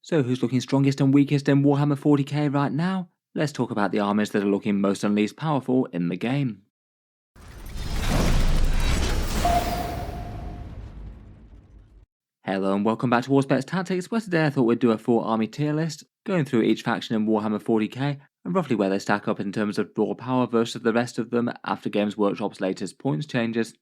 So who's looking strongest and weakest in Warhammer 40k right now? Let's talk about the armies that are looking most and least powerful in the game. Hello and welcome back to Auspex Tactics, where today I thought we'd do a full army tier list, going through each faction in Warhammer 40k and roughly where they stack up in terms of raw power versus the rest of them after Games Workshop's latest points changes.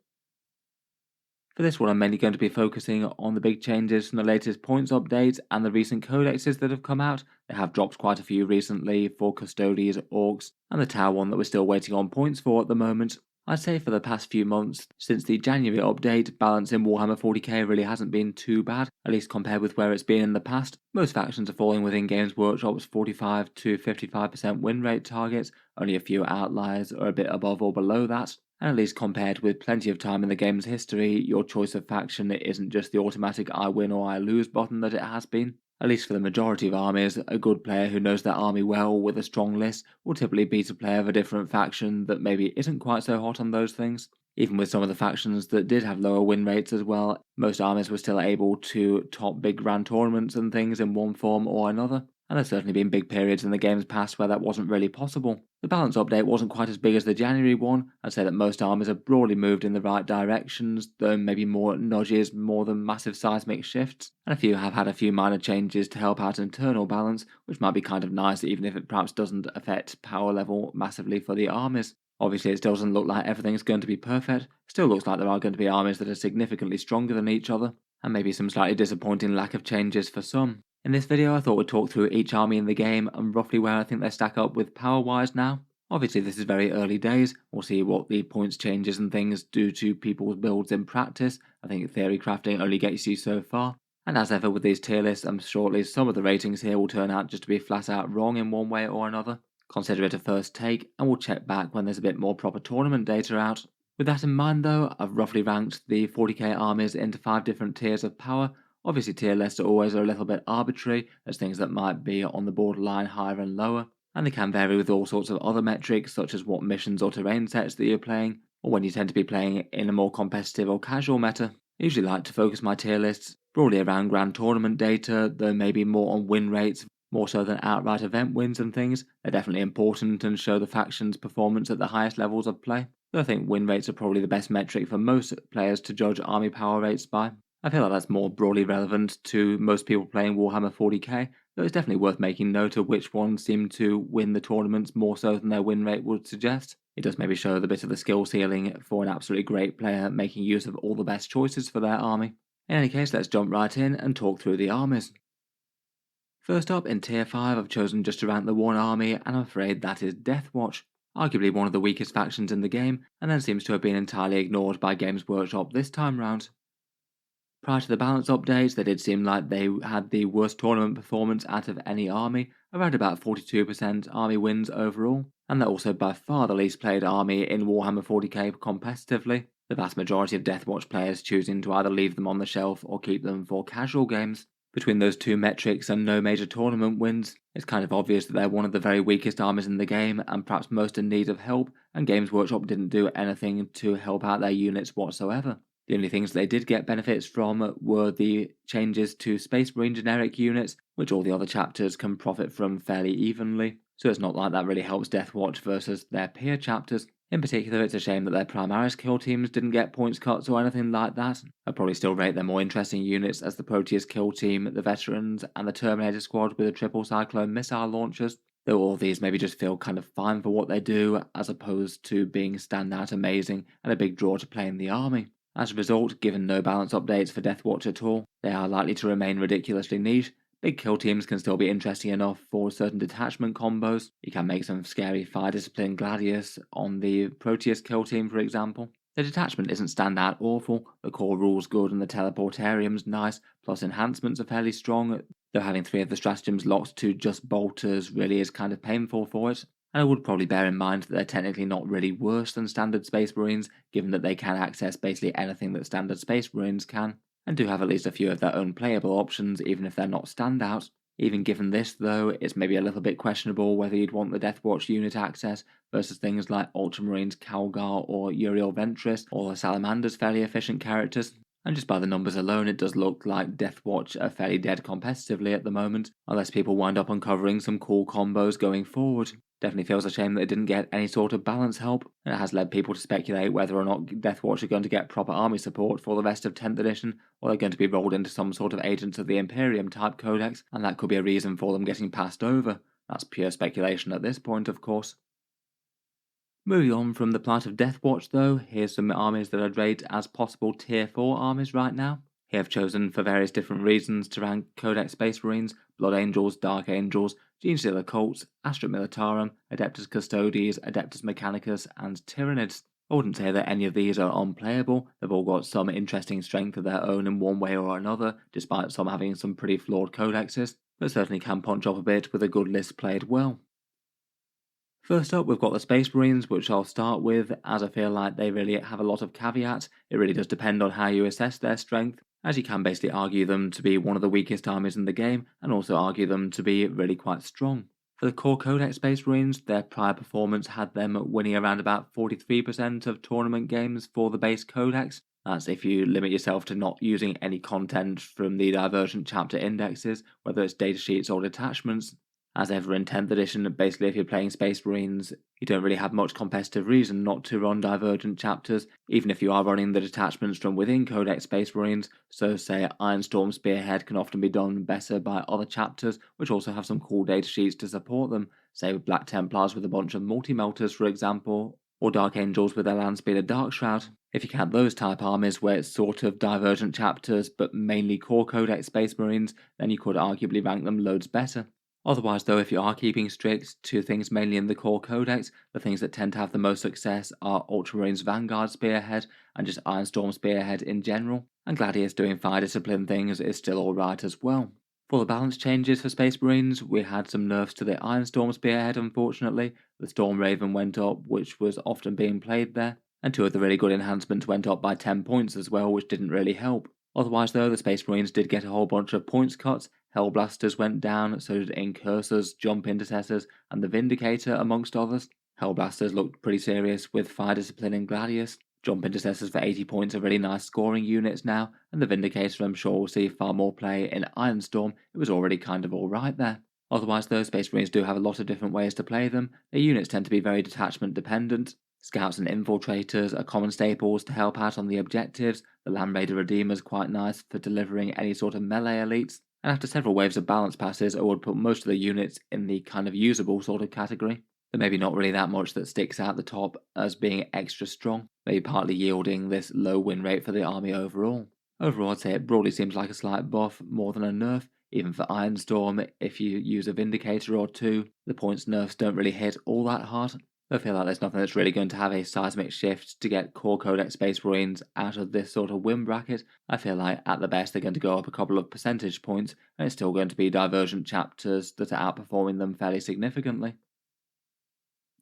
For this one I'm mainly going to be focusing on the big changes from the latest points updates and the recent codexes that have come out. They have dropped quite a few recently for Custodes, Orks, and the Tower one that we're still waiting on points for at the moment. I'd say for the past few months, since the January update, balance in Warhammer 40k really hasn't been too bad, at least compared with where it's been in the past. Most factions are falling within Games Workshop's 45 to 55% win rate targets, only a few outliers are a bit above or below that. And at least compared with plenty of time in the game's history, your choice of faction isn't just the automatic I win or I lose button that it has been. At least for the majority of armies, a good player who knows their army well with a strong list will typically beat a player of a different faction that maybe isn't quite so hot on those things. Even with some of the factions that did have lower win rates as well, most armies were still able to top big grand tournaments and things in one form or another. And there's certainly been big periods in the game's past where that wasn't really possible. The balance update wasn't quite as big as the January one. I'd say that most armies have broadly moved in the right directions, though maybe more nudges more than massive seismic shifts, and a few have had a few minor changes to help out internal balance, which might be kind of nice even if it perhaps doesn't affect power level massively for the armies. Obviously it still doesn't look like everything's going to be perfect, still looks like there are going to be armies that are significantly stronger than each other, and maybe some slightly disappointing lack of changes for some. In this video I thought we'd talk through each army in the game and roughly where I think they stack up with power wise now. Obviously this is very early days, we'll see what the points changes and things do to people's builds in practice. I think theory crafting only gets you so far. And as ever with these tier lists, I'm sure at least some of the ratings here will turn out just to be flat out wrong in one way or another. Consider it a first take and we'll check back when there's a bit more proper tournament data out. With that in mind though, I've roughly ranked the 40k armies into 5 different tiers of power. Obviously tier lists are always a little bit arbitrary, there's things that might be on the borderline higher and lower, and they can vary with all sorts of other metrics such as what missions or terrain sets that you're playing, or when you tend to be playing in a more competitive or casual meta. I usually like to focus my tier lists broadly around grand tournament data, though maybe more on win rates, more so than outright event wins and things. They're definitely important and show the faction's performance at the highest levels of play, though I think win rates are probably the best metric for most players to judge army power rates by. I feel like that's more broadly relevant to most people playing Warhammer 40k, though it's definitely worth making note of which ones seem to win the tournaments more so than their win rate would suggest. It does maybe show the bit of the skill ceiling for an absolutely great player making use of all the best choices for their army. In any case, let's jump right in and talk through the armies. First up, in Tier 5 I've chosen just to rank the one army, and I'm afraid that is Deathwatch. Arguably one of the weakest factions in the game, and then seems to have been entirely ignored by Games Workshop this time round. Prior to the balance updates, they did seem like they had the worst tournament performance out of any army, around about 42% army wins overall, and they're also by far the least played army in Warhammer 40k competitively, the vast majority of Deathwatch players choosing to either leave them on the shelf or keep them for casual games. Between those two metrics and no major tournament wins, it's kind of obvious that they're one of the very weakest armies in the game and perhaps most in need of help, and Games Workshop didn't do anything to help out their units whatsoever. The only things they did get benefits from were the changes to Space Marine generic units, which all the other chapters can profit from fairly evenly, so it's not like that really helps Deathwatch versus their peer chapters. In particular, it's a shame that their Primaris kill teams didn't get points cuts or anything like that. I'd probably still rate their more interesting units as the Proteus kill team, the Veterans, and the Terminator squad with the triple Cyclone missile launchers, though all these maybe just feel kind of fine for what they do, as opposed to being standout amazing and a big draw to play in the army. As a result, given no balance updates for Deathwatch at all, they are likely to remain ridiculously niche. Big kill teams can still be interesting enough for certain detachment combos. You can make some scary fire discipline Gladius on the Proteus kill team, for example. The detachment isn't standout awful, the core rule's good and the teleportarium's nice, plus enhancements are fairly strong, though having 3 of the stratagems locked to just bolters really is kind of painful for it. And I would probably bear in mind that they're technically not really worse than standard Space Marines, given that they can access basically anything that standard Space Marines can, and do have at least a few of their own playable options even if they're not standout. Even given this though, it's maybe a little bit questionable whether you'd want the Deathwatch unit access versus things like Ultramarines Calgar or Uriel Ventris, or the Salamander's fairly efficient characters. And just by the numbers alone, it does look like Deathwatch are fairly dead competitively at the moment, unless people wind up uncovering some cool combos going forward. Definitely feels a shame that it didn't get any sort of balance help, and it has led people to speculate whether or not Deathwatch are going to get proper army support for the rest of 10th edition, or they're going to be rolled into some sort of Agents of the Imperium type codex, and that could be a reason for them getting passed over. That's pure speculation at this point, of course. Moving on from the plight of Deathwatch though, here's some armies that I'd rate as possible tier 4 armies right now. Here I've chosen for various different reasons to rank Codex Space Marines, Blood Angels, Dark Angels, Genestealer Cults, Astra Militarum, Adeptus Custodes, Adeptus Mechanicus, and Tyranids. I wouldn't say that any of these are unplayable, they've all got some interesting strength of their own in one way or another, despite some having some pretty flawed codexes, but certainly can punch up a bit with a good list played well. First up, we've got the Space Marines, which I'll start with, as I feel like they really have a lot of caveats. It really does depend on how you assess their strength, as you can basically argue them to be one of the weakest armies in the game, and also argue them to be really quite strong. For the core Codex Space Marines, their prior performance had them winning around about 43% of tournament games for the base Codex. That's if you limit yourself to not using any content from the divergent chapter indexes, whether it's datasheets or detachments. As ever in 10th edition, basically if you're playing Space Marines, you don't really have much competitive reason not to run divergent chapters, even if you are running the detachments from within Codex Space Marines, so say Ironstorm Spearhead can often be done better by other chapters, which also have some cool datasheets to support them, say with Black Templars with a bunch of multi-melters for example, or Dark Angels with their Landspeeder Darkshroud. If you count those type armies where it's sort of divergent chapters but mainly core Codex Space Marines, then you could arguably rank them loads better. Otherwise though, if you are keeping strict to things mainly in the core codex, the things that tend to have the most success are Ultramarines Vanguard Spearhead and just Ironstorm Spearhead in general, and Gladius doing fire discipline things is still alright as well. For the balance changes for Space Marines, we had some nerfs to the Ironstorm Spearhead unfortunately, the Storm Raven went up, which was often being played there, and two of the really good enhancements went up by 10 points as well, which didn't really help. Otherwise though, the Space Marines did get a whole bunch of points cuts. Hellblasters went down, so did Incursors, Jump Intercessors, and the Vindicator, amongst others. Hellblasters looked pretty serious with Fire Discipline and Gladius. Jump Intercessors for 80 points are really nice scoring units now, and the Vindicator I'm sure will see far more play in Ironstorm. It was already kind of alright there. Otherwise though, Space Marines do have a lot of different ways to play them. Their units tend to be very detachment dependent. Scouts and Infiltrators are common staples to help out on the objectives. The Land Raider Redeemer is quite nice for delivering any sort of melee elites. And after several waves of balance passes, I would put most of the units in the kind of usable sort of category. There may be not really that much that sticks out the top as being extra strong, maybe partly yielding this low win rate for the army overall. Overall, I'd say it broadly seems like a slight buff more than a nerf. Even for Ironstorm, if you use a Vindicator or two, the points nerfs don't really hit all that hard. I feel like there's nothing that's really going to have a seismic shift to get core Codex Space Marines out of this sort of win bracket. I feel like at the best they're going to go up a couple of percentage points, and it's still going to be divergent chapters that are outperforming them fairly significantly.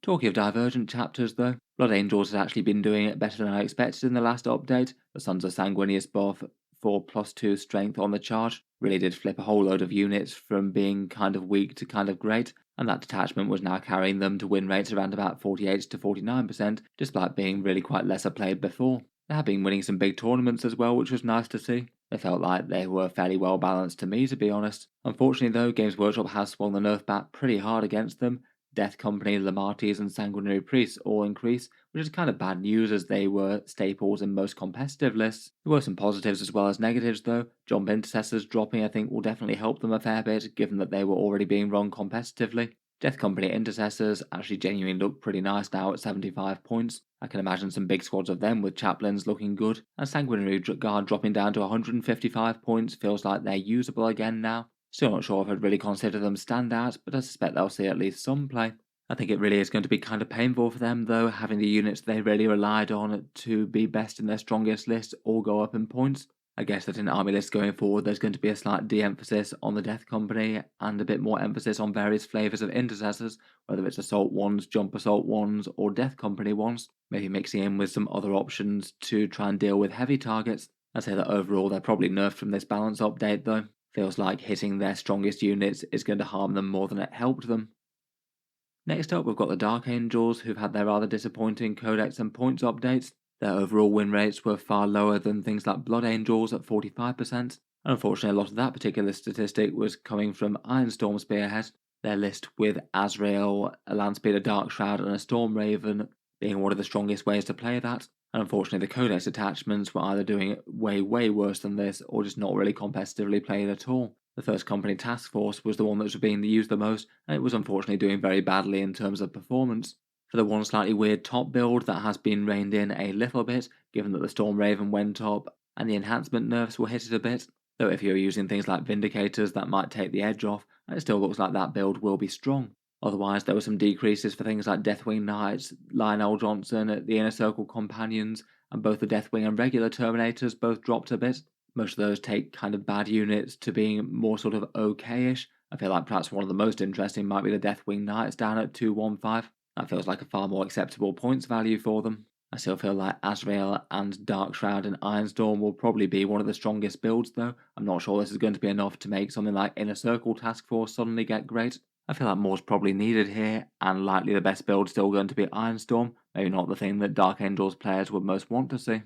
Talking of divergent chapters though, Blood Angels has actually been doing it better than I expected in the last update. The Sons of Sanguinius buff for +2 strength on the charge really did flip a whole load of units from being kind of weak to kind of great, and that detachment was now carrying them to win rates around about 48 to 49%, despite being really quite lesser played before. They have been winning some big tournaments as well, which was nice to see. They felt like they were fairly well balanced to me, to be honest. Unfortunately though, Games Workshop has swung the nerf bat pretty hard against them. Death Company, Lamartes, and Sanguinary Priests all increase, which is kind of bad news as they were staples in most competitive lists. There were some positives as well as negatives though. Jump Intercessors dropping I think will definitely help them a fair bit, given that they were already being run competitively. Death Company Intercessors actually genuinely look pretty nice now at 75 points. I can imagine some big squads of them with Chaplains looking good, and Sanguinary Guard dropping down to 155 points feels like they're usable again now. Still not sure if I'd really consider them standouts, but I suspect they'll see at least some play. I think it really is going to be kind of painful for them though, having the units they really relied on to be best in their strongest list all go up in points. I guess that in army lists going forward there's going to be a slight de-emphasis on the Death Company and a bit more emphasis on various flavours of intercessors, whether it's Assault ones, Jump Assault ones, or Death Company ones, maybe mixing in with some other options to try and deal with heavy targets. I'd say that overall they're probably nerfed from this balance update though. Feels like hitting their strongest units is going to harm them more than it helped them. Next up we've got the Dark Angels, who've had their rather disappointing codex and points updates. Their overall win rates were far lower than things like Blood Angels at 45%, and unfortunately a lot of that particular statistic was coming from Ironstorm Spearhead, their list with Azrael, a Landspeeder Darkshroud and a Storm Raven being one of the strongest ways to play that, and unfortunately the Codex attachments were either doing it way worse than this or just not really competitively played at all. The First Company Task Force was the one that was being used the most, and it was unfortunately doing very badly in terms of performance. For the one slightly weird top build that has been reined in a little bit, given that the Storm Raven went up and the enhancement nerfs will hit it a bit, though if you're using things like Vindicators that might take the edge off, and it still looks like that build will be strong. Otherwise, there were some decreases for things like Deathwing Knights, Lionel Johnson, the Inner Circle Companions, and both the Deathwing and regular Terminators both dropped a bit. Most of those take kind of bad units to being more sort of okay-ish. I feel like perhaps one of the most interesting might be the Deathwing Knights down at 215. That feels like a far more acceptable points value for them. I still feel like Azrael and Darkshroud and Ironstorm will probably be one of the strongest builds though. I'm not sure this is going to be enough to make something like Inner Circle Task Force suddenly get great. I feel like more's probably needed here, and likely the best build still going to be Ironstorm, maybe not the thing that Dark Angels players would most want to see.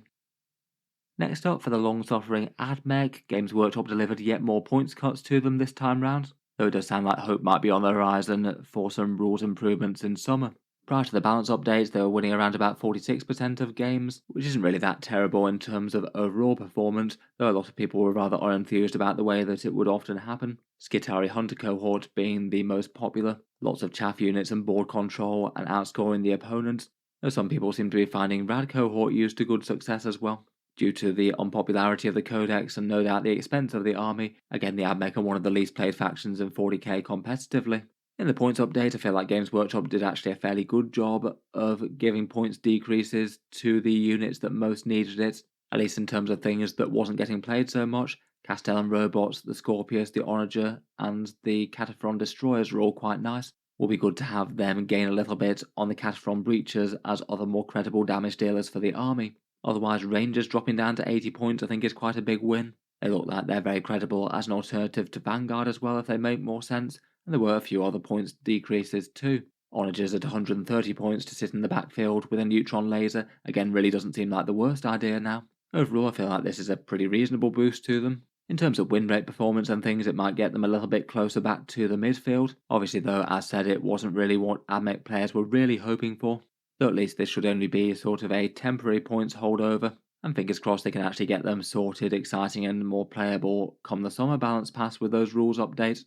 Next up, for the long-suffering AdMech, Games Workshop delivered yet more points cuts to them this time round, though it does sound like hope might be on the horizon for some rules improvements in summer. Prior to the balance updates, they were winning around about 46% of games, which isn't really that terrible in terms of overall performance, though a lot of people were rather unenthused about the way that it would often happen. Skitarii Hunter Cohort being the most popular, lots of chaff units and board control and outscoring the opponents, though some people seem to be finding Rad Cohort used to good success as well. Due to the unpopularity of the Codex and no doubt the expense of the army, again the AdMech are one of the least played factions in 40k competitively. In the points update, I feel like Games Workshop did actually a fairly good job of giving points decreases to the units that most needed it, at least in terms of things that wasn't getting played so much. Castellan Robots, the Scorpius, the Onager, and the Cataphron Destroyers are all quite nice. Will be good to have them gain a little bit on the Cataphron Breachers as other more credible damage dealers for the army. Otherwise, Rangers dropping down to 80 points I think is quite a big win. They look like they're very credible as an alternative to Vanguard as well if they make more sense, and there were a few other points decreases too. Onagers at 130 points to sit in the backfield with a neutron laser, again really doesn't seem like the worst idea now. Overall I feel like this is a pretty reasonable boost to them. In terms of win rate performance and things, it might get them a little bit closer back to the midfield. Obviously though, as said, it wasn't really what AdMech players were really hoping for. Though at least this should only be sort of a temporary points holdover, and fingers crossed they can actually get them sorted, exciting and more playable come the summer balance pass with those rules updates.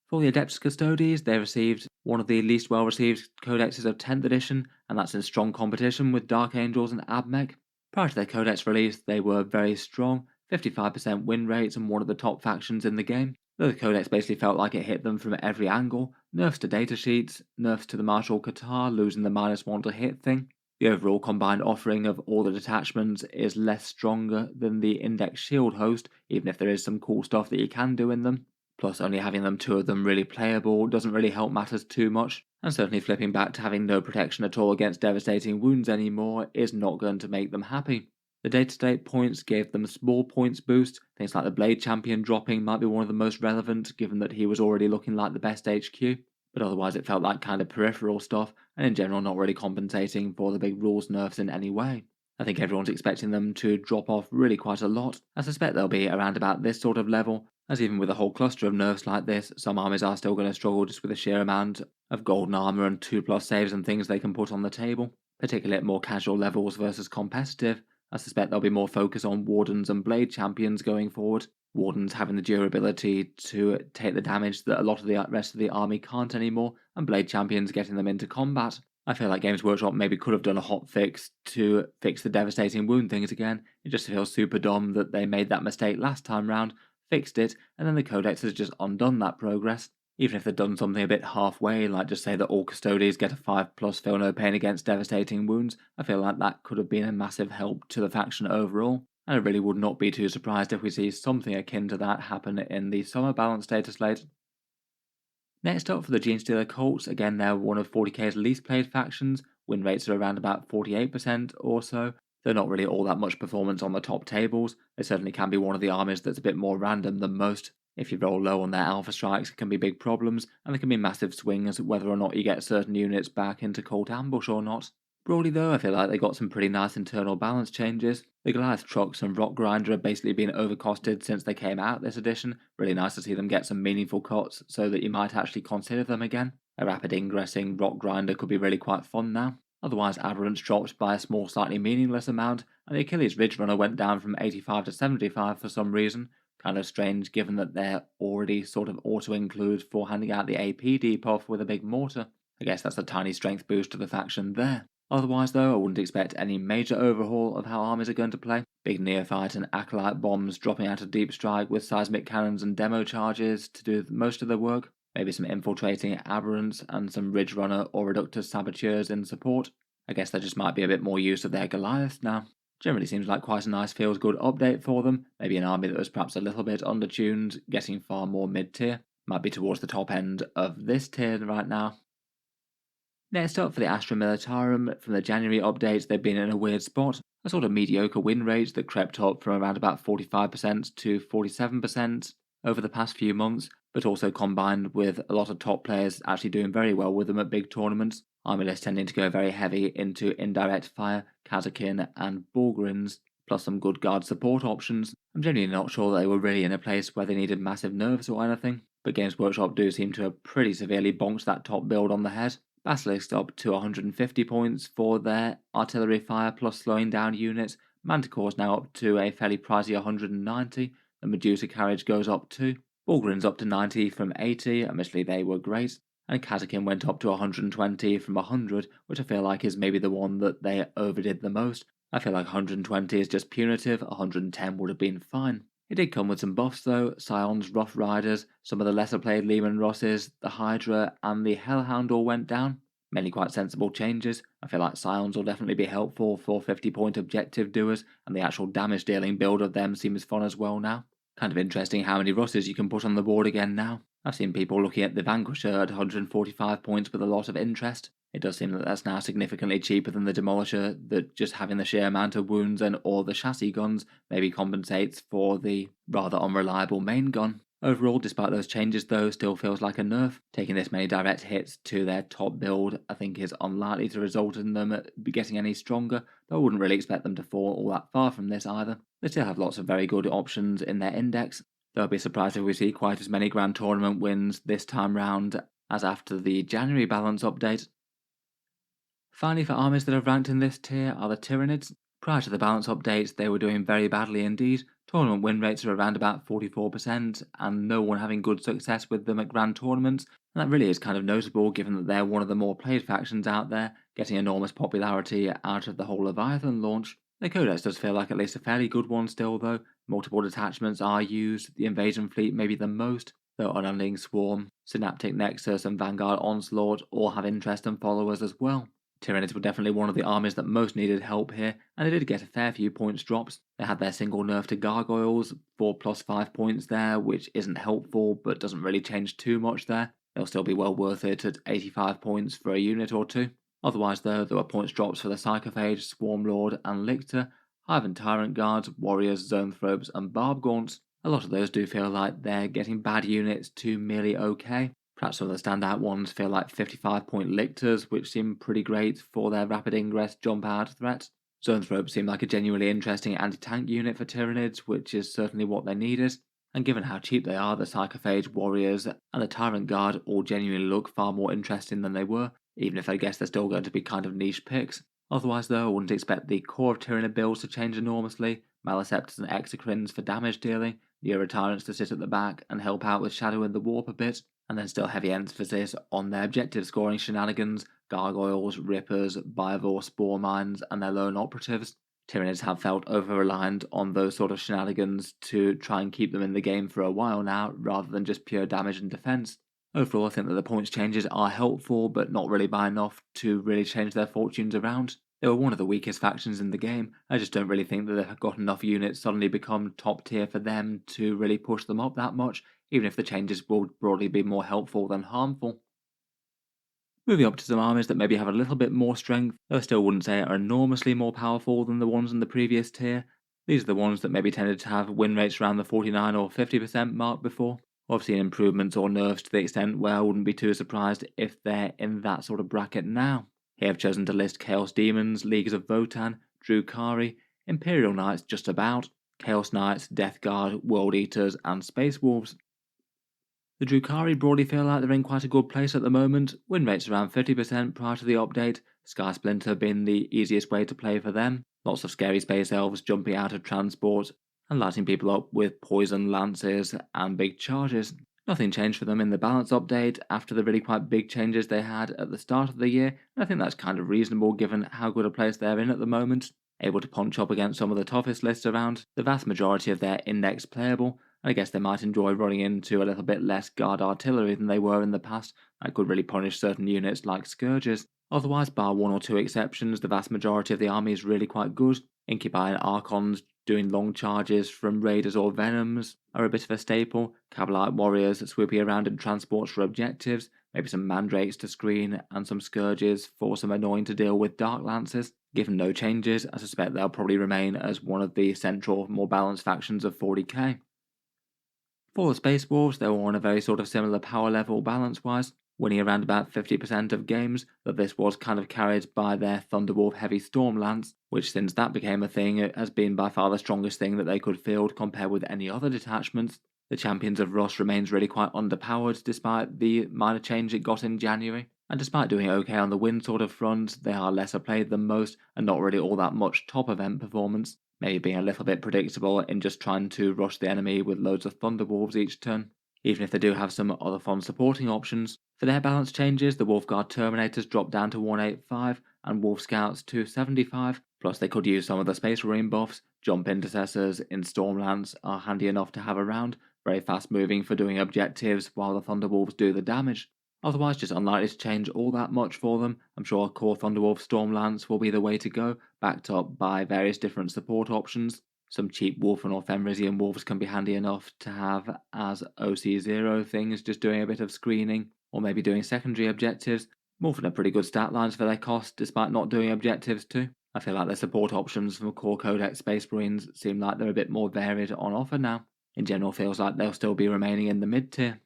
For the Adeptus Custodes, they received one of the least well received codexes of 10th edition, and that's in strong competition with Dark Angels and AdMech. Prior to their codex release, they were very strong, 55% win rates and one of the top factions in the game. Though the codex basically felt like it hit them from every angle, nerfs to datasheets, nerfs to the Martial Qatar, losing the -1 to hit thing. The overall combined offering of all the detachments is less stronger than the Index Shield host, even if there is some cool stuff that you can do in them. Plus, only having two of them really playable doesn't really help matters too much, and certainly flipping back to having no protection at all against devastating wounds anymore is not going to make them happy. The data-state points gave them small points boost. Things like the Blade Champion dropping might be one of the most relevant, given that he was already looking like the best HQ, but otherwise it felt like kind of peripheral stuff, and in general not really compensating for the big rules nerfs in any way. I think everyone's expecting them to drop off really quite a lot. I suspect they'll be around about this sort of level, as even with a whole cluster of nerfs like this, some armies are still going to struggle just with the sheer amount of golden armor and 2+ saves and things they can put on the table, particularly at more casual levels versus competitive. I suspect there'll be more focus on Wardens and Blade Champions going forward. Wardens having the durability to take the damage that a lot of the rest of the army can't anymore, and Blade Champions getting them into combat. I feel like Games Workshop maybe could have done a hot fix to fix the devastating wound things again. It just feels super dumb that they made that mistake last time round, fixed it, and then the Codex has just undone that progress. Even if they'd done something a bit halfway, like just say that all Custodes get a 5+ feel no pain against devastating wounds, I feel like that could have been a massive help to the faction overall, and I really would not be too surprised if we see something akin to that happen in the summer balance data slate. Next up for the Genestealer Cults, again they're one of 40k's least played factions, win rates are around about 48% or so. They're not really all that much performance on the top tables. They certainly can be one of the armies that's a bit more random than most. If you roll low on their alpha strikes, it can be big problems, and there can be massive swings whether or not you get certain units back into Cult Ambush or not. Broadly though, I feel like they got some pretty nice internal balance changes. The Goliath trucks and Rock Grinder have basically been overcosted since they came out this edition. Really nice to see them get some meaningful cuts so that you might actually consider them again. A rapid ingressing Rock Grinder could be really quite fun now. Otherwise, Aberrants dropped by a small, slightly meaningless amount, and the Achilles Ridge Runner went down from 85 to 75 for some reason. Kind of strange given that they're already sort of auto-include for handing out the AP debuff with a big mortar. I guess that's a tiny strength boost to the faction there. Otherwise though, I wouldn't expect any major overhaul of how armies are going to play. Big Neophyte and Acolyte bombs dropping out of Deep Strike with seismic cannons and demo charges to do most of the work. Maybe some infiltrating Aberrants and some Ridge Runner or Reductus Saboteurs in support. I guess there just might be a bit more use of their Goliaths now. Generally seems like quite a nice feels good update for them. Maybe an army that was perhaps a little bit undertuned, getting far more mid-tier. Might be towards the top end of this tier right now. Next up for the Astra Militarum, from the January updates they've been in a weird spot, a sort of mediocre win rate that crept up from around about 45% to 47% over the past few months, but also combined with a lot of top players actually doing very well with them at big tournaments. Army lists tending to go very heavy into indirect fire, Kazakin and Bulgarins, plus some good guard support options. I'm genuinely not sure they were really in a place where they needed massive nerfs or anything, but Games Workshop do seem to have pretty severely bonked that top build on the head. Basilisk up to 150 points for their artillery fire plus slowing down units. Manticore's now up to a fairly pricey 190. The Medusa carriage goes up too. Bulgarin's up to 90 from 80, admittedly they were great. And Kazakin went up to 120 from 100, which I feel like is maybe the one that they overdid the most. I feel like 120 is just punitive, 110 would have been fine. It did come with some buffs though, Scions, Rough Riders, some of the lesser played Lehman Rosses, the Hydra and the Hellhound all went down. Many quite sensible changes. I feel like Scions will definitely be helpful for 50-point objective doers, and the actual damage dealing build of them seems fun as well now. Kind of interesting how many Rosses you can put on the board again now. I've seen people looking at the Vanquisher at 145 points with a lot of interest. It does seem that that's now significantly cheaper than the Demolisher, that just having the sheer amount of wounds and all the chassis guns maybe compensates for the rather unreliable main gun. Overall, despite those changes though, still feels like a nerf. Taking this many direct hits to their top build I think is unlikely to result in them getting any stronger, though I wouldn't really expect them to fall all that far from this either. They still have lots of very good options in their index, though I'd be surprised if we see quite as many Grand Tournament wins this time round as after the January balance update. Finally, for armies that have ranked in this tier are the Tyranids. Prior to the balance updates, they were doing very badly indeed. Tournament win rates are around about 44%, and no one having good success with them at Grand Tournaments. And that really is kind of notable given that they're one of the more played factions out there, getting enormous popularity out of the whole Leviathan launch. The Codex does feel like at least a fairly good one still though. Multiple detachments are used, the invasion fleet maybe the most, though Unending Swarm, Synaptic Nexus and Vanguard Onslaught all have interest and followers as well. Tyranids were definitely one of the armies that most needed help here, and they did get a fair few points drops. They had their single nerf to Gargoyles for +5 points there, which isn't helpful but doesn't really change too much there. They'll still be well worth it at 85 points for a unit or two. Otherwise though, there were points drops for the Psychophage, Swarmlord and Lictor, Hive and Tyrant Guards, Warriors, Zoanthropes and Barbgaunts. A lot of those do feel like they're getting bad units to merely okay. Perhaps some of the standout ones feel like 55-point Lictors, which seem pretty great for their rapid ingress jump out threat. Zoanthropes seem like a genuinely interesting anti-tank unit for Tyranids, which is certainly what they needed. And given how cheap they are, the Psychophage, Warriors, and the Tyrant Guard all genuinely look far more interesting than they were, even if I guess they're still going to be kind of niche picks. Otherwise though, I wouldn't expect the core of Tyranid builds to change enormously. Maleceptors and Exocrines for damage dealing, Neurotyrants to sit at the back and help out with Shadow in the Warp a bit, and then still heavy emphasis on their objective scoring shenanigans, Gargoyles, Rippers, Bivore, Spore Mines, and their lone operatives. Tyranids have felt over-reliant on those sort of shenanigans to try and keep them in the game for a while now, rather than just pure damage and defense. Overall, I think that the points changes are helpful, but not really by enough to really change their fortunes around. They were one of the weakest factions in the game. I just don't really think that they've got enough units suddenly become top tier for them to really push them up that much, even if the changes will broadly be more helpful than harmful. Moving up to some armies that maybe have a little bit more strength, though I still wouldn't say are enormously more powerful than the ones in the previous tier. These are the ones that maybe tended to have win rates around the 49 or 50% mark before. I've seen improvements or nerfs to the extent where I wouldn't be too surprised if they're in that sort of bracket now. Here I've chosen to list Chaos Demons, Leagues of Votann, Drukhari, Imperial Knights just about, Chaos Knights, Death Guard, World Eaters, and Space Wolves. The Drukhari broadly feel like they're in quite a good place at the moment, win rates around 50% prior to the update, Sky Splinter being the easiest way to play for them, lots of scary space elves jumping out of transport and lighting people up with poison lances and big charges. Nothing changed for them in the balance update after the really quite big changes they had at the start of the year, and I think that's kind of reasonable given how good a place they're in at the moment. Able to punch up against some of the toughest lists around, the vast majority of their index playable, and I guess they might enjoy running into a little bit less guard artillery than they were in the past. That could really punish certain units like Scourges. Otherwise, bar one or two exceptions, the vast majority of the army is really quite good. Incubi and Archons doing long charges from Raiders or Venoms are a bit of a staple. Cabalite warriors swooping around in transports for objectives, maybe some Mandrakes to screen, and some Scourges for some annoying to deal with Dark Lances. Given no changes, I suspect they'll probably remain as one of the central, more balanced factions of 40k. For the Space Wolves, they were on a very sort of similar power level balance-wise, winning around about 50% of games, though this was kind of carried by their Thunderwolf Heavy Storm Lance, which since that became a thing has been by far the strongest thing that they could field compared with any other detachments. The Champions of Rust remains really quite underpowered despite the minor change it got in January, and despite doing okay on the win sort of front, they are lesser played than most and not really all that much top event performance, maybe being a little bit predictable in just trying to rush the enemy with loads of Thunderwolves each turn. Even if they do have some other fun supporting options. For their balance changes, the Wolfguard Terminators drop down to 185 and Wolf Scouts to 75, plus they could use some of the Space Marine buffs. Jump Intercessors in Stormlance are handy enough to have around, very fast moving for doing objectives while the Thunderwolves do the damage. Otherwise just unlikely to change all that much for them. I'm sure core Thunderwolf Stormlance will be the way to go, backed up by various different support options. Some cheap Wolfen or Fenrisian Wolves can be handy enough to have as OC0 things, just doing a bit of screening, or maybe doing secondary objectives. Wolfen are pretty good stat lines for their cost, despite not doing objectives too. I feel like the support options from core Codex Space Marines seem like they're a bit more varied on offer now. In general, feels like they'll still be remaining in the mid-tier.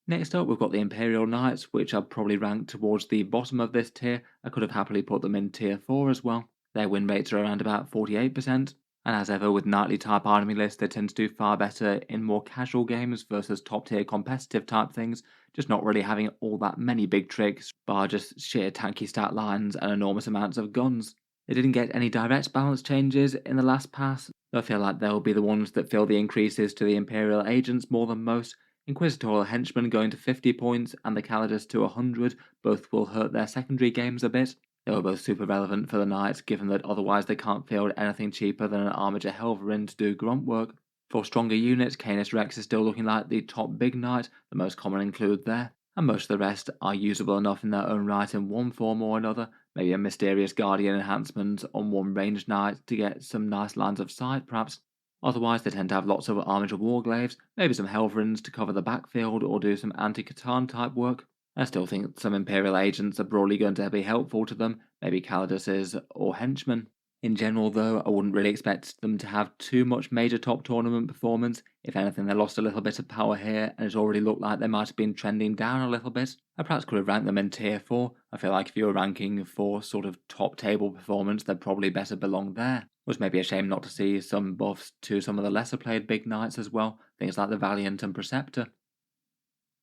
Next up, we've got the Imperial Knights, which are probably ranked towards the bottom of this tier. I could have happily put them in tier 4 as well. Their win rates are around about 48%. And as ever with knightly type army lists, they tend to do far better in more casual games versus top tier competitive type things, just not really having all that many big tricks, bar just sheer tanky stat lines and enormous amounts of guns. They didn't get any direct balance changes in the last pass, though I feel like they'll be the ones that feel the increases to the Imperial agents more than most. Inquisitorial Henchmen going to 50 points and the Calidus to 100, both will hurt their secondary games a bit. They were both super relevant for the Knights, given that otherwise they can't field anything cheaper than an Armiger Helverin to do grunt work. For stronger units, Canis Rex is still looking like the top big knight, the most common include there, and most of the rest are usable enough in their own right in one form or another, maybe a Mysterious Guardian enhancement on one ranged knight to get some nice lines of sight perhaps. Otherwise they tend to have lots of Armiger Warglaves, maybe some Helverins to cover the backfield or do some anti-Catan type work. I still think some Imperial agents are broadly going to be helpful to them, maybe Caliduses or Henchmen. In general though, I wouldn't really expect them to have too much major top tournament performance. If anything, they lost a little bit of power here and it already looked like they might have been trending down a little bit. I perhaps could have ranked them in tier 4. I feel like if you were ranking for sort of top table performance, they'd probably better belong there. Was maybe a shame not to see some buffs to some of the lesser played big knights as well, things like the Valiant and Preceptor.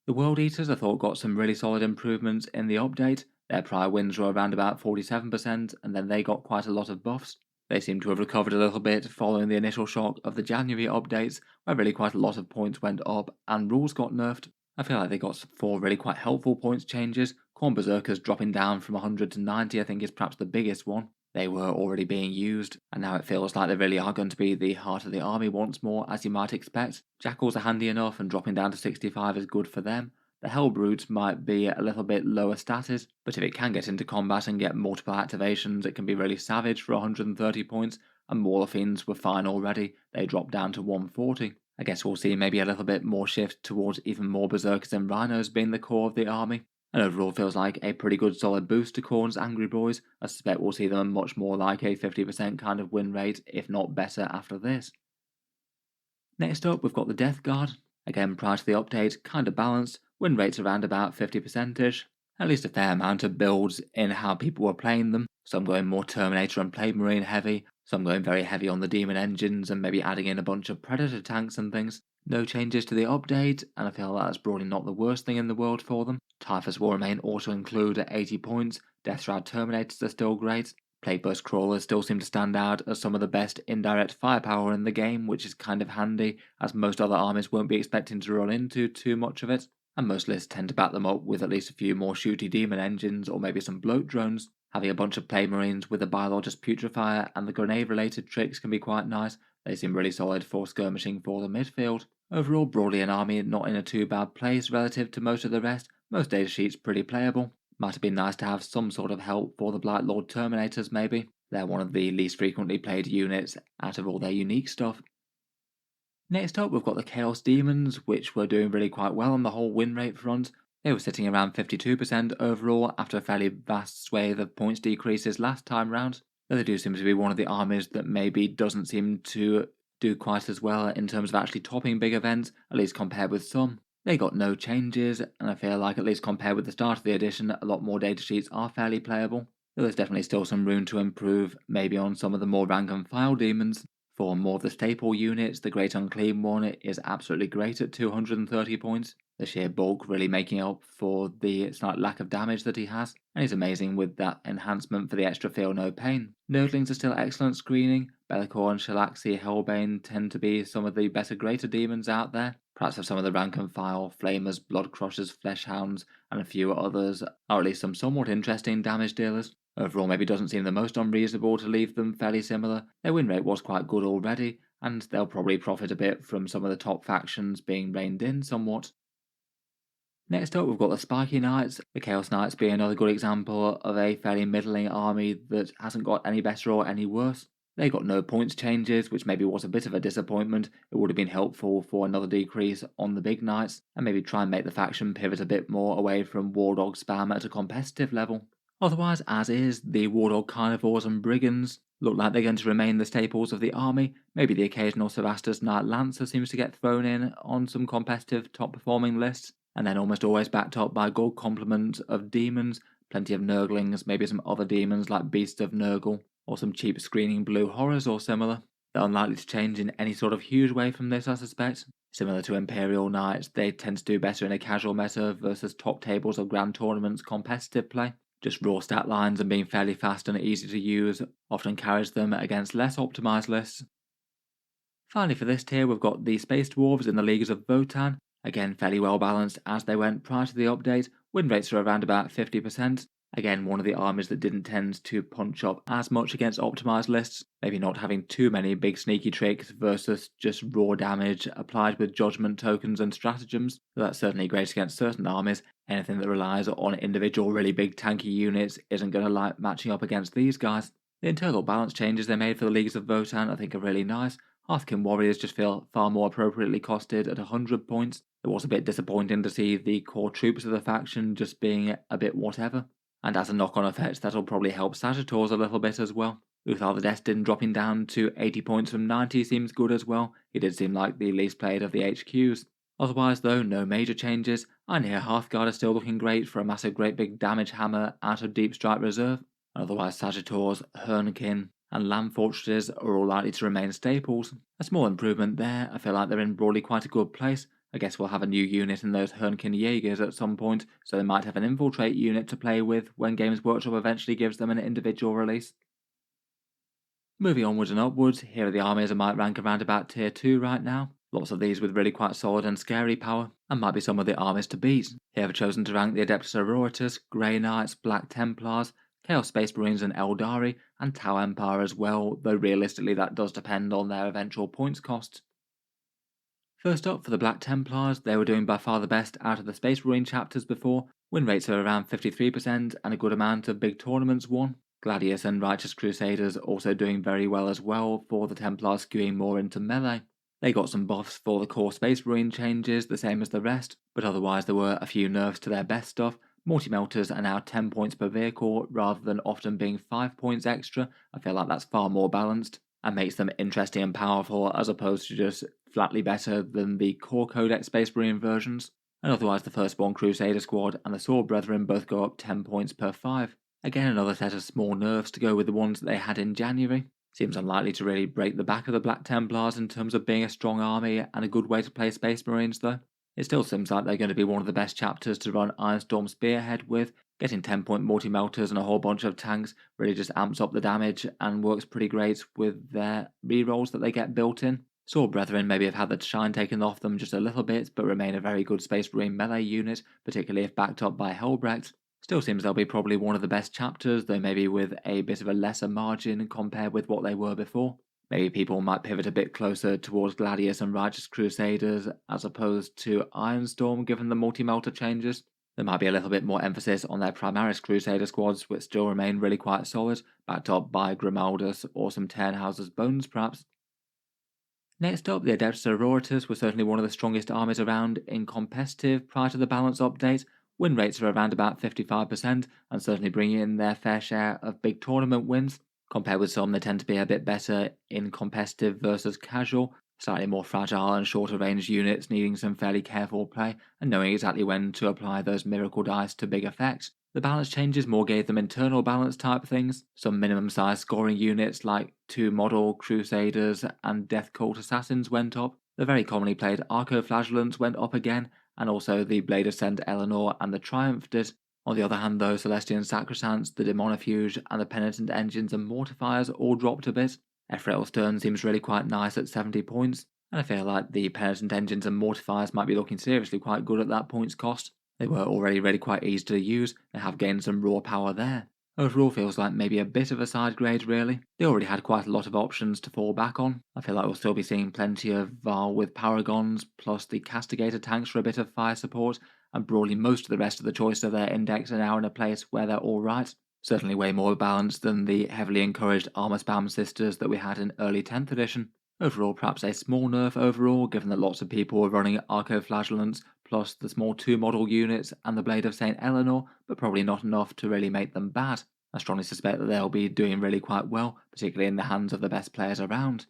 The World Eaters I thought got some really solid improvements in the update. Their prior wins were around about 47% and then they got quite a lot of buffs. They seem to have recovered a little bit following the initial shock of the January updates where really quite a lot of points went up and rules got nerfed. I feel like they got 4 really quite helpful points changes. Khorne Berserkers dropping down from 100 to 90 I think is perhaps the biggest one. They were already being used, and now it feels like they really are going to be the heart of the army once more, as you might expect. Jackals are handy enough, and dropping down to 65 is good for them. The Hellbrutes might be a little bit lower status, but if it can get into combat and get multiple activations, it can be really savage for 130 points, and Mauler Fiends were fine already, they dropped down to 140. I guess we'll see maybe a little bit more shift towards even more Berserkers and Rhinos being the core of the army. And overall feels like a pretty good solid boost to Khorne's Angry Boys. I suspect we'll see them much more like a 50% kind of win rate, if not better after this. Next up we've got the Death Guard. Again prior to the update, kind of balanced, win rates around about 50%ish. at least a fair amount of builds in how people were playing them. Some going more Terminator and Plague Marine heavy, some going very heavy on the Demon engines and maybe adding in a bunch of Predator tanks and things. No changes to the update, and I feel that's probably not the worst thing in the world for them. Typhus will remain auto-include at 80 points, Death Shroud Terminators are still great, Plague Burst Crawlers still seem to stand out as some of the best indirect firepower in the game, which is kind of handy, as most other armies won't be expecting to run into too much of it, and most lists tend to back them up with at least a few more shooty Demon engines or maybe some bloat drones. Having a bunch of Plague Marines with the Biologist Putrefier and the grenade-related tricks can be quite nice. They seem really solid for skirmishing for the midfield. Overall, broadly an army not in a too bad place relative to most of the rest. Most datasheets pretty playable. Might have been nice to have some sort of help for the Blight Lord Terminators maybe. They're one of the least frequently played units out of all their unique stuff. Next up we've got the Chaos Demons, which were doing really quite well on the whole win rate front. They were sitting around 52% overall after a fairly vast swathe of points decreases last time round, though they do seem to be one of the armies that maybe doesn't seem to do quite as well in terms of actually topping big events, at least compared with some. They got no changes, and I feel like at least compared with the start of the edition, a lot more datasheets are fairly playable, though there's definitely still some room to improve, maybe on some of the more rank and file demons. For more of the staple units, the Great Unclean one is absolutely great at 230 points, the sheer bulk really making up for the slight lack of damage that he has, and he's amazing with that enhancement for the extra feel no pain. Nerdlings are still excellent screening, Bellicor and Shalaxi Hellbane tend to be some of the better greater demons out there, perhaps have some of the rank and file, Flamers, Bloodcrushers, Fleshhounds, and a few others are at least some somewhat interesting damage dealers. Overall, maybe doesn't seem the most unreasonable to leave them fairly similar. Their win rate was quite good already, and they'll probably profit a bit from some of the top factions being reined in somewhat. Next up, we've got the Spiky Knights, the Chaos Knights being another good example of a fairly middling army that hasn't got any better or any worse. They got no points changes, which maybe was a bit of a disappointment. It would have been helpful for another decrease on the big knights, and maybe try and make the faction pivot a bit more away from War Dog spam at a competitive level. Otherwise, as is, the War Dog Carnivores and Brigands look like they're going to remain the staples of the army. Maybe the occasional Sevastus Knight Lancer seems to get thrown in on some competitive top-performing lists, and then almost always backed up by a good complement of demons, plenty of Nurglings, maybe some other demons like Beast of Nurgle, or some cheap screening blue horrors or similar. They're unlikely to change in any sort of huge way from this, I suspect. Similar to Imperial Knights, they tend to do better in a casual meta versus top tables of grand tournaments competitive play. Just raw stat lines and being fairly fast and easy to use often carries them against less optimised lists. Finally for this tier we've got the Space Dwarves in the Leagues of Votann, again fairly well balanced as they went prior to the update, win rates are around about 50%, again one of the armies that didn't tend to punch up as much against optimised lists, maybe not having too many big sneaky tricks versus just raw damage applied with judgment tokens and stratagems. That's certainly great against certain armies. Anything that relies on individual really big tanky units isn't going to like matching up against these guys. The internal balance changes they made for the Leagues of Votann I think are really nice. Hearthkin Warriors just feel far more appropriately costed at 100 points. It was a bit disappointing to see the core troops of the faction just being a bit whatever. And as a knock-on effect, that'll probably help Sagittars a little bit as well. Uthal the Destined dropping down to 80 points from 90 seems good as well. He did seem like the least played of the HQs. Otherwise though, no major changes. Einhir Hearthguard is still looking great for a massive great big damage hammer out of Deep Strike Reserve. Otherwise Sagittars, Hernkin, and Land Fortresses are all likely to remain staples. A small improvement there, I feel like they're in broadly quite a good place. I guess we'll have a new unit in those Hernkin Jaegers at some point, so they might have an infiltrate unit to play with when Games Workshop eventually gives them an individual release. Moving onwards and upwards, here are the armies that might rank around about tier 2 right now. Lots of these with really quite solid and scary power, and might be some of the armies to beat. Here I've chosen to rank the Adepta Sororitas, Grey Knights, Black Templars, Chaos Space Marines and Aeldari, and Tau Empire as well, though realistically that does depend on their eventual points cost. First up for the Black Templars, they were doing by far the best out of the Space Marine chapters before. Win rates are around 53% and a good amount of big tournaments won. Gladius and Righteous Crusaders also doing very well as well, for the Templars skewing more into melee. They got some buffs for the core Space Marine changes, the same as the rest, but otherwise there were a few nerfs to their best stuff. Multi-melters are now 10 points per vehicle rather than often being 5 points extra. I feel like that's far more balanced and makes them interesting and powerful as opposed to just flatly better than the core Codex Space Marine versions. and otherwise the Firstborn Crusader squad and the Sword Brethren both go up 10 points per 5. Again, another set of small nerfs to go with the ones that they had in January. Seems unlikely to really break the back of the Black Templars in terms of being a strong army and a good way to play Space Marines though. It still seems like they're going to be one of the best chapters to run Ironstorm Spearhead with. Getting 10-point multi-melters and a whole bunch of tanks really just amps up the damage and works pretty great with their rerolls that they get built in. Sword Brethren maybe have had the shine taken off them just a little bit, but remain a very good Space Marine melee unit, particularly if backed up by Helbrecht. Still seems they'll be probably one of the best chapters, though maybe with a bit of a lesser margin compared with what they were before. Maybe people might pivot a bit closer towards Gladius and Righteous Crusaders as opposed to Ironstorm given the multi-melter changes. There might be a little bit more emphasis on their Primaris Crusader squads, which still remain really quite solid, backed up by Grimaldus or some Turnhouse's Bones perhaps. Next up, the Adepta Sororitas were certainly one of the strongest armies around in competitive prior to the balance update. Win rates are around about 55% and certainly bring in their fair share of big tournament wins. Compared with some, they tend to be a bit better in competitive versus casual, slightly more fragile and shorter range units needing some fairly careful play and knowing exactly when to apply those miracle dice to big effect. The balance changes more gave them internal balance type things, some minimum size scoring units like 2 model Crusaders and Death Cult Assassins went up, the very commonly played Arco-Flagellants went up again, and also the Blade of St. Eleanor and the Triumph did. On the other hand though, Celestian Sacrosancts, the Demonifuge and the Penitent Engines and Mortifiers all dropped a bit. Ephrael's turn seems really quite nice at 70 points, and I feel like the Penitent Engines and Mortifiers might be looking seriously quite good at that points cost. They were already really quite easy to use, they have gained some raw power there. Overall feels like maybe a bit of a side grade really. They already had quite a lot of options to fall back on. I feel like we'll still be seeing plenty of Val with Paragons, plus the Castigator tanks for a bit of fire support, and broadly most of the rest of the choice of their index are now in a place where they're alright. Certainly way more balanced than the heavily encouraged armor spam sisters that we had in early 10th edition. Overall, perhaps a small nerf overall, given that lots of people were running Arco-Flagellants, plus the small 2 model units and the Blade of St. Eleanor, but probably not enough to really make them bad. I strongly suspect that they'll be doing really quite well, particularly in the hands of the best players around.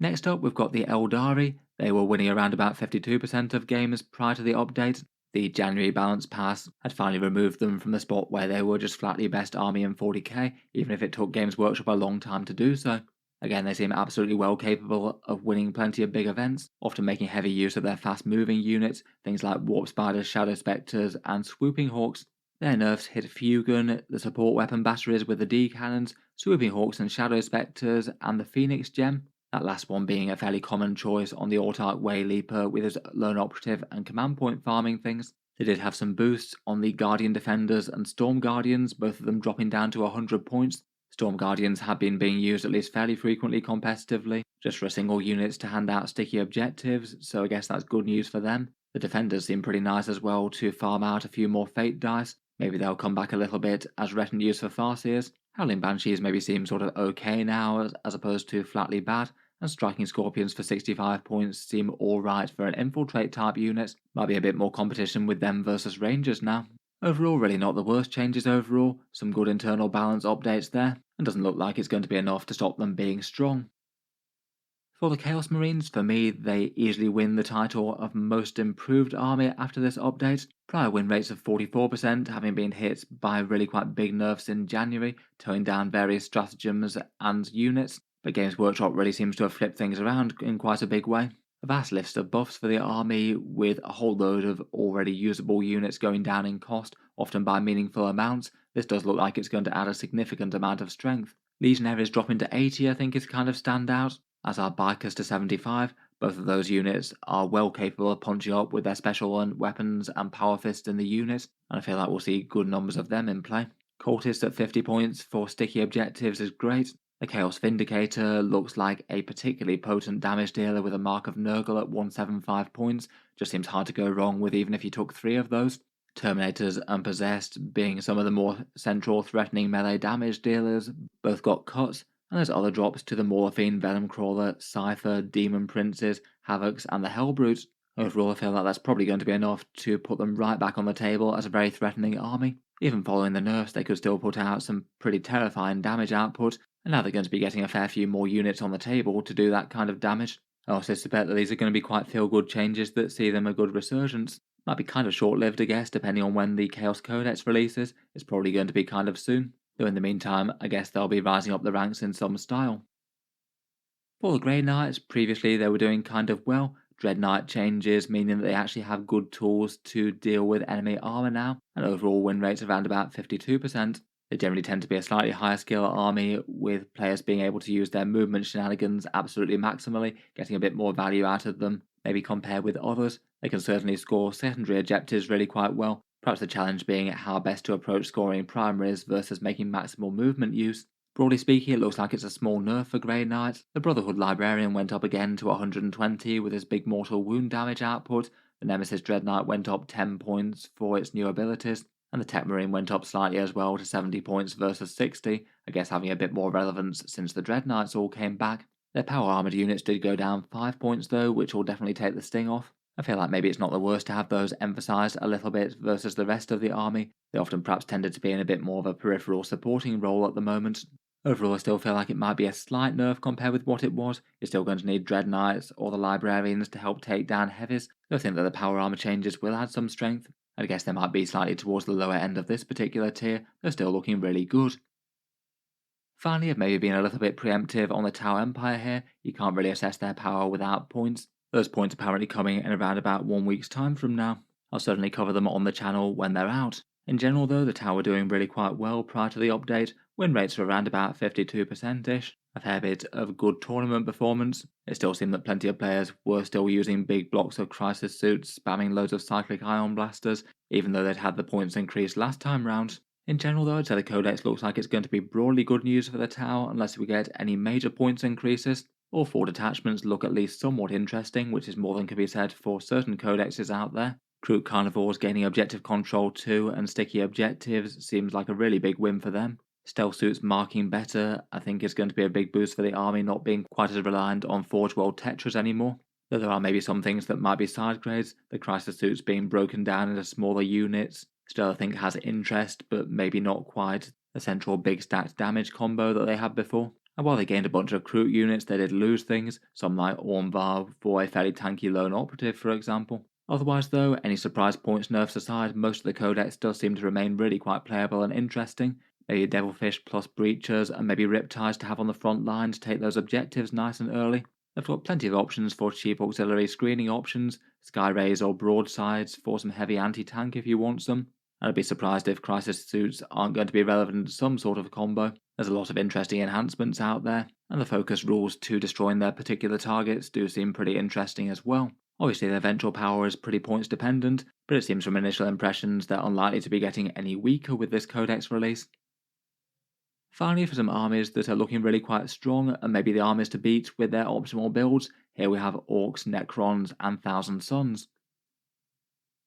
Next up, we've got the Aeldari. They were winning around about 52% of games prior to the update. The January balance pass had finally removed them from the spot where they were just flatly best army in 40k, even if it took Games Workshop a long time to do so. Again, they seem absolutely well capable of winning plenty of big events, often making heavy use of their fast-moving units, things like Warp Spiders, Shadow Spectres, and Swooping Hawks. Their nerfs hit Fugun, the support weapon batteries with the D-cannons, Swooping Hawks and Shadow Spectres, and the Phoenix Gem, that last one being a fairly common choice on the Autarch Wayleaper with his Lone Operative and Command Point farming things. They did have some boosts on the Guardian Defenders and Storm Guardians, both of them dropping down to 100 points. Storm Guardians have been being used at least fairly frequently competitively, just for single units to hand out sticky objectives, so I guess that's good news for them. The Defenders seem pretty nice as well to farm out a few more Fate dice. Maybe they'll come back a little bit as retinues for Farseers. Howling Banshees maybe seem sort of okay now as opposed to flatly bad, and Striking Scorpions for 65 points seem alright for an Infiltrate type unit. Might be a bit more competition with them versus Rangers now. Overall, really not the worst changes overall, some good internal balance updates there, and doesn't look like it's going to be enough to stop them being strong. For the Chaos Marines, for me, they easily win the title of Most Improved Army after this update. Prior win rates of 44%, having been hit by really quite big nerfs in January, towing down various stratagems and units, but Games Workshop really seems to have flipped things around in quite a big way. A vast list of buffs for the army, with a whole load of already usable units going down in cost, often by meaningful amounts. This does look like it's going to add a significant amount of strength. Legionaries dropping to 80 I think is kind of standout, as are Bikers to 75. Both of those units are well capable of punching up with their special weapons and power fists in the unit, and I feel like we'll see good numbers of them in play. Cultists at 50 points for sticky objectives is great. The Chaos Vindicator looks like a particularly potent damage dealer with a Mark of Nurgle at 175 points, just seems hard to go wrong with even if you took 3 of those. Terminators and Possessed being some of the more central threatening melee damage dealers both got cuts, and there's other drops to the Morphine, Venom Crawler, Cypher, Demon Princes, Havocs and the Hellbrutes. Overall I feel like that's probably going to be enough to put them right back on the table as a very threatening army. Even following the nerfs they could still put out some pretty terrifying damage output, and now they're going to be getting a fair few more units on the table to do that kind of damage. I also suspect that these are going to be quite feel-good changes that see them a good resurgence. Might be kind of short-lived, I guess, depending on when the Chaos Codex releases. It's probably going to be kind of soon. Though in the meantime, I guess they'll be rising up the ranks in some style. For the Grey Knights, previously they were doing kind of well. Dread Knight changes, meaning that they actually have good tools to deal with enemy armor now, and overall win rates around about 52%. They generally tend to be a slightly higher skill army, with players being able to use their movement shenanigans absolutely maximally, getting a bit more value out of them, maybe compared with others. They can certainly score secondary objectives really quite well, perhaps the challenge being how best to approach scoring primaries versus making maximal movement use. Broadly speaking, it looks like it's a small nerf for Grey Knights. The Brotherhood Librarian went up again to 120 with his big mortal wound damage output. The Nemesis Dread Knight went up 10 points for its new abilities, and the Tech Marine went up slightly as well to 70 points versus 60, I guess having a bit more relevance since the Dread Knights all came back. Their power armoured units did go down 5 points though, which will definitely take the sting off. I feel like maybe it's not the worst to have those emphasised a little bit versus the rest of the army. They often perhaps tended to be in a bit more of a peripheral supporting role at the moment. Overall, I still feel like it might be a slight nerf compared with what it was. You're still going to need Dread Knights or the Librarians to help take down heavies. I think that the power armor changes will add some strength. I guess they might be slightly towards the lower end of this particular tier. They're still looking really good. Finally, I've maybe been a little bit preemptive on the Tau Empire here. You can't really assess their power without points. Those points apparently coming in around about 1 week's time from now. I'll certainly cover them on the channel when they're out. In general though, the Tau were doing really quite well prior to the update. Win rates are around about 52%-ish. A fair bit of good tournament performance. It still seemed that plenty of players were still using big blocks of crisis suits, spamming loads of cyclic ion blasters, even though they'd had the points increased last time round. In general though, I'd say the Codex looks like it's going to be broadly good news for the Tau unless we get any major points increases. All 4 detachments look at least somewhat interesting, which is more than can be said for certain codexes out there. Kroot Carnivores gaining objective control too, and sticky objectives seems like a really big win for them. Stealth suits marking better, I think is going to be a big boost for the army not being quite as reliant on Forge World Tetras anymore. Though there are maybe some things that might be side grades, the crisis suits being broken down into smaller units, still I think has interest, but maybe not quite the central big stacked damage combo that they had before. And while they gained a bunch of Kroot units, they did lose things, some like Ormvar for a fairly tanky lone operative for example. Otherwise though, any surprise points nerfs aside, most of the codex does seem to remain really quite playable and interesting. Maybe Devilfish plus Breachers and maybe Riptides to have on the front line to take those objectives nice and early. They've got plenty of options for cheap auxiliary screening options, Skyrays or Broadsides for some heavy anti-tank if you want some. I'd be surprised if crisis suits aren't going to be relevant to some sort of combo. There's a lot of interesting enhancements out there, and the focus rules to destroying their particular targets do seem pretty interesting as well. Obviously their eventual power is pretty points dependent, but it seems from initial impressions they're unlikely to be getting any weaker with this codex release. Finally, for some armies that are looking really quite strong and maybe the armies to beat with their optimal builds, here we have Orks, Necrons and Thousand Sons.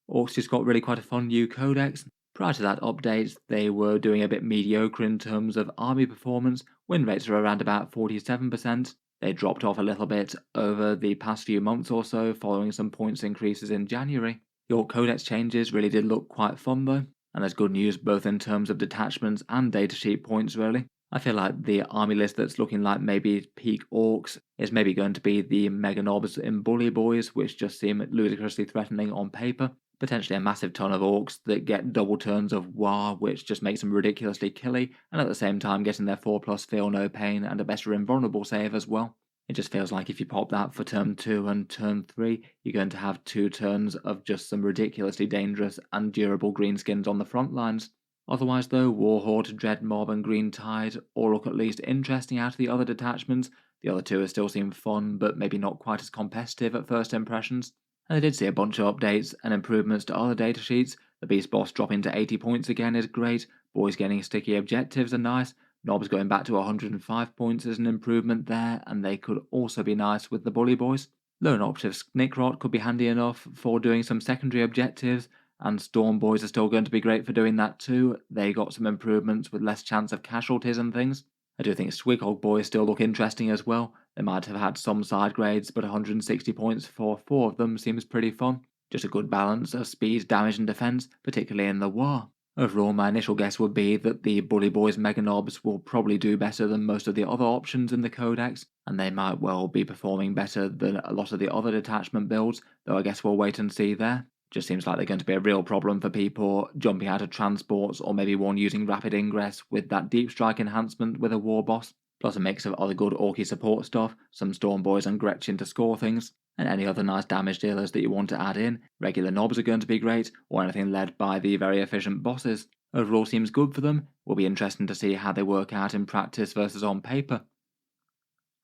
Orks just got really quite a fun new codex. Prior to that update, they were doing a bit mediocre in terms of army performance. Win rates are around about 47%. They dropped off a little bit over the past few months or so, following some points increases in January. The Ork codex changes really did look quite fun though, and there's good news both in terms of detachments and datasheet points really. I feel like the army list that's looking like maybe peak Orks is maybe going to be the Mega Knobs in Bully Boys, which just seem ludicrously threatening on paper. Potentially a massive ton of Orks that get double turns of War, which just makes them ridiculously killy, and at the same time getting their 4+ feel no pain and a better invulnerable save as well. It just feels like if you pop that for turn 2 and turn 3, you're going to have 2 turns of just some ridiculously dangerous and durable greenskins on the front lines. Otherwise though, Warhorde, Dreadmob and Green Tide all look at least interesting out of the other detachments. The other 2 still seem fun, but maybe not quite as competitive at first impressions. And they did see a bunch of updates and improvements to other datasheets. The Beast Boss dropping to 80 points again is great, Boys getting sticky objectives are nice, Knobs going back to 105 points is an improvement there, and they could also be nice with the Bully Boys. Lone Operative Snickrot could be handy enough for doing some secondary objectives, and Storm Boys are still going to be great for doing that too. They got some improvements with less chance of casualties and things. I do think Squighog Boys still look interesting as well. They might have had some side grades, but 160 points for 4 of them seems pretty fun. Just a good balance of speed, damage and defense, particularly in the war. Overall, my initial guess would be that the Bully Boys Mega Knobs will probably do better than most of the other options in the codex, and they might well be performing better than a lot of the other detachment builds, though I guess we'll wait and see there. Just seems like they're going to be a real problem for people jumping out of transports, or maybe one using rapid ingress with that deep strike enhancement with a war boss, plus a mix of other good Orky support stuff, some Storm Boys and Gretchen to score things, and any other nice damage dealers that you want to add in. Regular knobs are going to be great, or anything led by the very efficient bosses. Overall seems good for them. Will be interesting to see how they work out in practice versus on paper.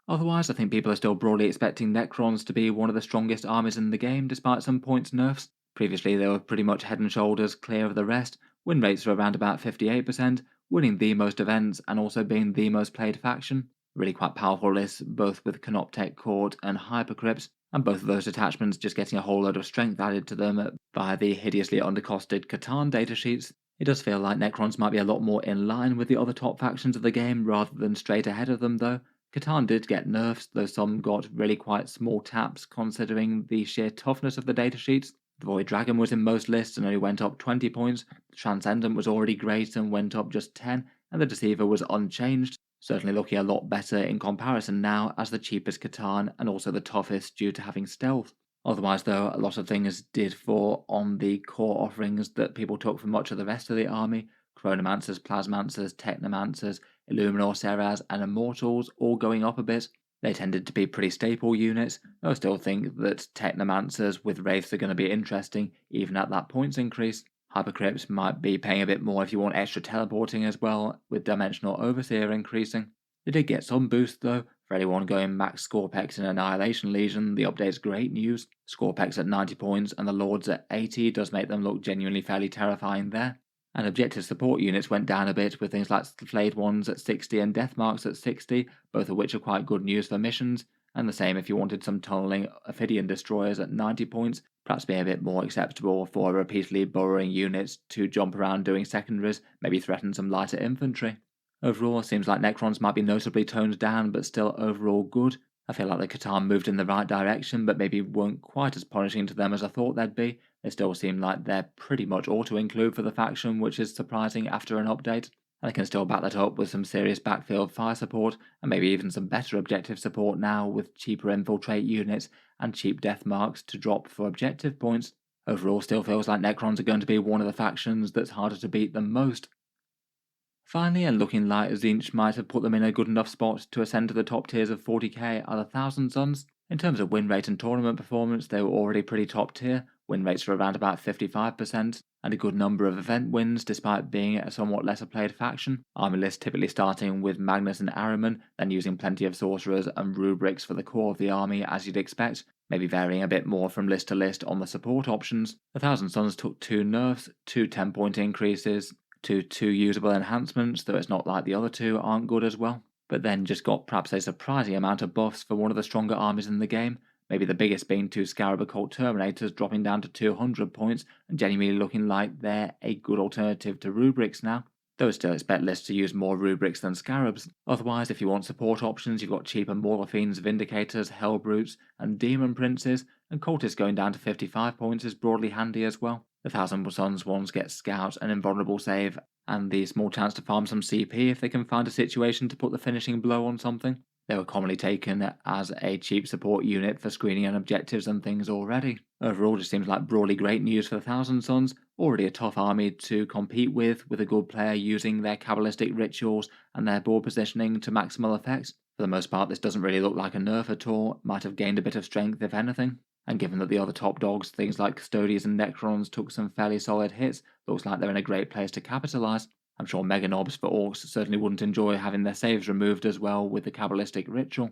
Otherwise, I think people are still broadly expecting Necrons to be one of the strongest armies in the game despite some points nerfs. Previously they were pretty much head and shoulders clear of the rest, win rates are around about 58%, winning the most events and also being the most played faction. Really quite powerful lists, both with Canoptech Court and Hypercrypts, and both of those attachments just getting a whole load of strength added to them via the hideously undercosted Catan datasheets. It does feel like Necrons might be a lot more in line with the other top factions of the game rather than straight ahead of them though. Catan did get nerfs, though some got really quite small taps considering the sheer toughness of the datasheets. The Void Dragon was in most lists and only went up 20 points, the Transcendent was already great and went up just 10, and the Deceiver was unchanged, certainly looking a lot better in comparison now as the cheapest Catan and also the toughest due to having stealth. Otherwise though, a lot of things did fall on the core offerings that people took from much of the rest of the army. Chronomancers, Plasmancers, Technomancers, Illuminor Seras and Immortals all going up a bit. They tended to be pretty staple units, though I still think that Technomancers with Wraiths are going to be interesting even at that points increase. Hypercrypts might be paying a bit more if you want extra teleporting as well, with Dimensional Overseer increasing. They did get some boost though. For anyone going max Scorpex in Annihilation Legion, the update's great news. Scorpex at 90 points and the Lords at 80 does make them look genuinely fairly terrifying there. And objective support units went down a bit with things like Flayed Ones at 60 and Deathmarks at 60, both of which are quite good news for missions, and the same if you wanted some tunneling Ophidian Destroyers at 90 points, perhaps being a bit more acceptable for repeatedly burrowing units to jump around doing secondaries, maybe threaten some lighter infantry. Overall, it seems like Necrons might be notably toned down, but still overall good. I feel like the Catan moved in the right direction, but maybe weren't quite as punishing to them as I thought they'd be. They still seem like they're pretty much auto-include for the faction, which is surprising after an update. And they can still back that up with some serious backfield fire support, and maybe even some better objective support now with cheaper infiltrate units and cheap death marks to drop for objective points. Overall, still feels like Necrons are going to be one of the factions that's harder to beat than most. Finally, and looking like Tzeentch might have put them in a good enough spot to ascend to the top tiers of 40k are the Thousand Sons. In terms of win rate and tournament performance, they were already pretty top tier. Win rates were around about 55%, and a good number of event wins despite being a somewhat lesser played faction. Army lists typically starting with Magnus and Ahriman, then using plenty of sorcerers and rubrics for the core of the army as you'd expect, maybe varying a bit more from list to list on the support options. The Thousand Sons took 2 nerfs, 2 10-point increases, to 2 usable enhancements, though it's not like the other 2 aren't good as well, but then just got perhaps a surprising amount of buffs for one of the stronger armies in the game, maybe the biggest being 2 Scarab Occult Terminators dropping down to 200 points and genuinely looking like they're a good alternative to rubrics now, though I still expect lists to use more rubrics than Scarabs. Otherwise, if you want support options, you've got cheaper Morphines, Vindicators, Hellbrutes and Demon Princes, and Cultists going down to 55 points is broadly handy as well. The Thousand Sons ones get Scout and Invulnerable Save, and the small chance to farm some CP if they can find a situation to put the finishing blow on something. They were commonly taken as a cheap support unit for screening and objectives and things already. Overall, just seems like broadly great news for the Thousand Sons, already a tough army to compete with a good player using their Kabbalistic rituals and their board positioning to maximal effect. For the most part, this doesn't really look like a nerf at all, might have gained a bit of strength if anything. And given that the other top dogs, things like Custodes and Necrons, took some fairly solid hits, looks like they're in a great place to capitalise. I'm sure Mega Knobs for Orks certainly wouldn't enjoy having their saves removed as well with the Kabbalistic ritual.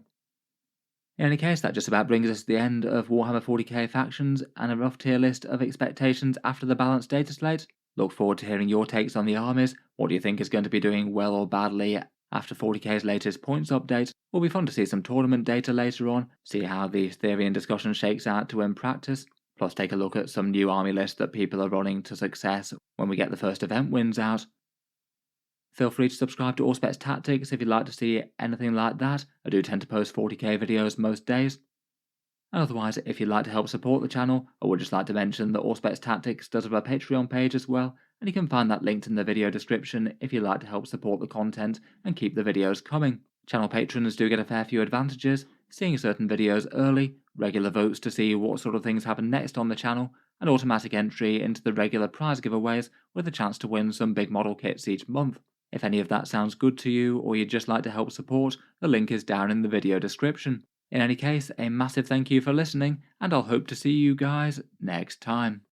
In any case, that just about brings us to the end of Warhammer 40k factions and a rough tier list of expectations after the balanced data slate. Look forward to hearing your takes on the armies. What do you think is going to be doing well or badly after 40k's latest points update? Will be fun to see some tournament data later on, see how the theory and discussion shakes out to in practice, plus take a look at some new army lists that people are running to success when we get the first event wins out. Feel free to subscribe to Auspex Tactics if you'd like to see anything like that. I do tend to post 40k videos most days. And otherwise, if you'd like to help support the channel, I would just like to mention that Auspex Tactics does have a Patreon page as well, and you can find that linked in the video description if you'd like to help support the content and keep the videos coming. Channel patrons do get a fair few advantages, seeing certain videos early, regular votes to see what sort of things happen next on the channel, and automatic entry into the regular prize giveaways with a chance to win some big model kits each month. If any of that sounds good to you, or you'd just like to help support, the link is down in the video description. In any case, a massive thank you for listening, and I'll hope to see you guys next time.